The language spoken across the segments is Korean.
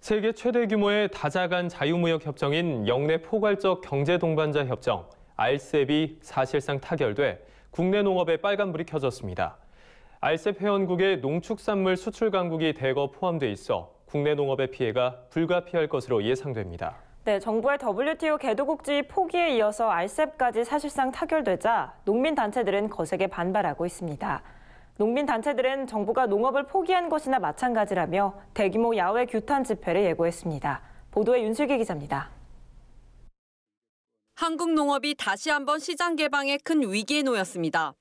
세계 최대 규모의 다자간 자유무역 협정인 영내 포괄적 경제동반자 협정, RCEP이 사실상 타결돼 국내 농업에 빨간불이 켜졌습니다. RCEP 회원국의 농축산물 수출 강국이 대거 포함돼 있어 국내 농업의 피해가 불가피할 것으로 예상됩니다. 네, 정부의 WTO 개도국지 포기에 이어서 RCEP까지 사실상 타결되자 농민단체들은 거세게 반발하고 있습니다. 농민단체들은 정부가 농업을 포기한 것이나 마찬가지라며 대규모 야외 규탄 집회를 예고했습니다. 보도에 윤슬기 기자입니다. 한국 농업이 다시 한번 시장 개방에 큰 위기에 놓였습니다.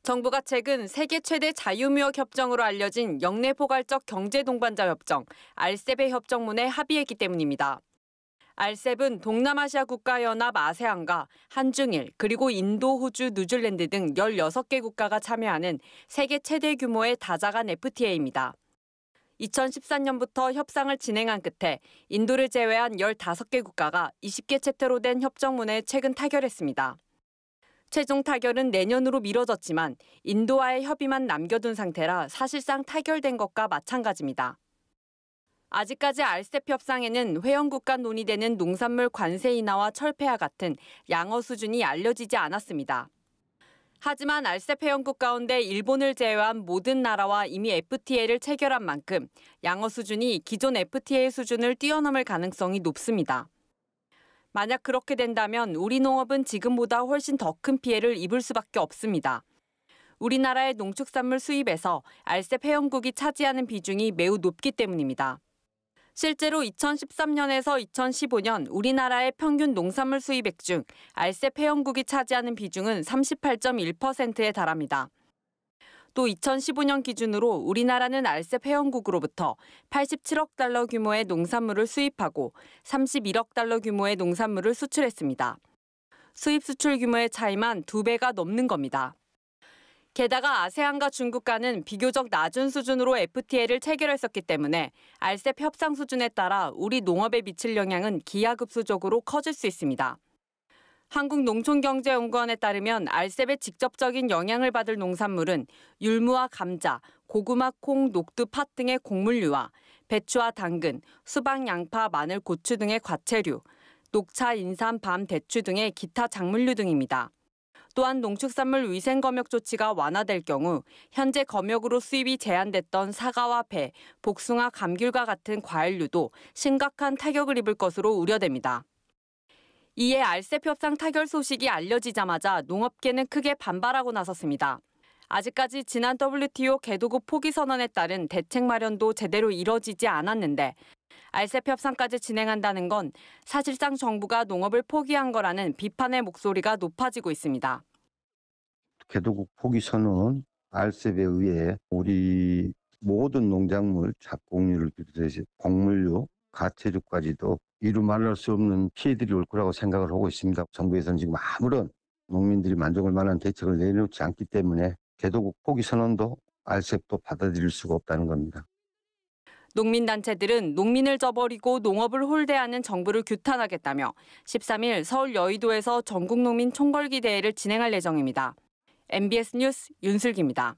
정부가 최근 세계 최대 자유무역 협정으로 알려진 영내 포괄적 경제동반자 협정, RCEP의 협정문에 합의했기 때문입니다. RCEP은 동남아시아 국가연합 아세안과 한중일, 그리고 인도, 호주, 뉴질랜드 등 16개 국가가 참여하는 세계 최대 규모의 다자간 FTA입니다. 2014년부터 협상을 진행한 끝에 인도를 제외한 15개 국가가 20개 챕터로 된 협정문에 최근 타결했습니다. 최종 타결은 내년으로 미뤄졌지만 인도와의 협의만 남겨둔 상태라 사실상 타결된 것과 마찬가지입니다. 아직까지 RCEP 협상에는 회원국 간 논의되는 농산물 관세 인하와 철폐와 같은 양어 수준이 알려지지 않았습니다. 하지만 RCEP 회원국 가운데 일본을 제외한 모든 나라와 이미 FTA를 체결한 만큼 양어 수준이 기존 FTA 수준을 뛰어넘을 가능성이 높습니다. 만약 그렇게 된다면 우리 농업은 지금보다 훨씬 더 큰 피해를 입을 수밖에 없습니다. 우리나라의 농축산물 수입에서 RCEP 회원국이 차지하는 비중이 매우 높기 때문입니다. 실제로 2013년에서 2015년 우리나라의 평균 농산물 수입액 중 RCEP 회원국이 차지하는 비중은 38.1%에 달합니다. 또 2015년 기준으로 우리나라는 RCEP 회원국으로부터 87억 달러 규모의 농산물을 수입하고 31억 달러 규모의 농산물을 수출했습니다. 수입 수출 규모의 차이만 2배가 넘는 겁니다. 게다가 아세안과 중국과는 비교적 낮은 수준으로 FTA를 체결했었기 때문에 RCEP 협상 수준에 따라 우리 농업에 미칠 영향은 기하급수적으로 커질 수 있습니다. 한국농촌경제연구원에 따르면 RCEP의 직접적인 영향을 받을 농산물은 율무와 감자, 고구마, 콩, 녹두, 팥 등의 곡물류와 배추와 당근, 수박, 양파, 마늘, 고추 등의 과채류, 녹차, 인삼, 밤, 대추 등의 기타 작물류 등입니다. 또한 농축산물 위생검역 조치가 완화될 경우 현재 검역으로 수입이 제한됐던 사과와 배, 복숭아, 감귤과 같은 과일류도 심각한 타격을 입을 것으로 우려됩니다. 이에 RCEP 협상 타결 소식이 알려지자마자 농업계는 크게 반발하고 나섰습니다. 아직까지 지난 WTO 개도국 포기 선언에 따른 대책 마련도 제대로 이뤄지지 않았는데 RCEP 협상까지 진행한다는 건 사실상 정부가 농업을 포기한 거라는 비판의 목소리가 높아지고 있습니다. 개도국 포기 선언, RCEP에 의해 우리 모든 농작물, 작곡류를 비롯해서 곡물류, 가채류까지도 이루 말할 수 없는 피해들이 올 거라고 생각을 하고 있습니다. 정부에서는 지금 아무런 농민들이 만족할 만한 대책을 내놓지 않기 때문에 개도국 포기 선언도 RCEP도 받아들일 수가 없다는 겁니다. 농민단체들은 농민을 저버리고 농업을 홀대하는 정부를 규탄하겠다며 13일 서울 여의도에서 전국농민 총궐기 대회를 진행할 예정입니다. MBS 뉴스 윤슬기입니다.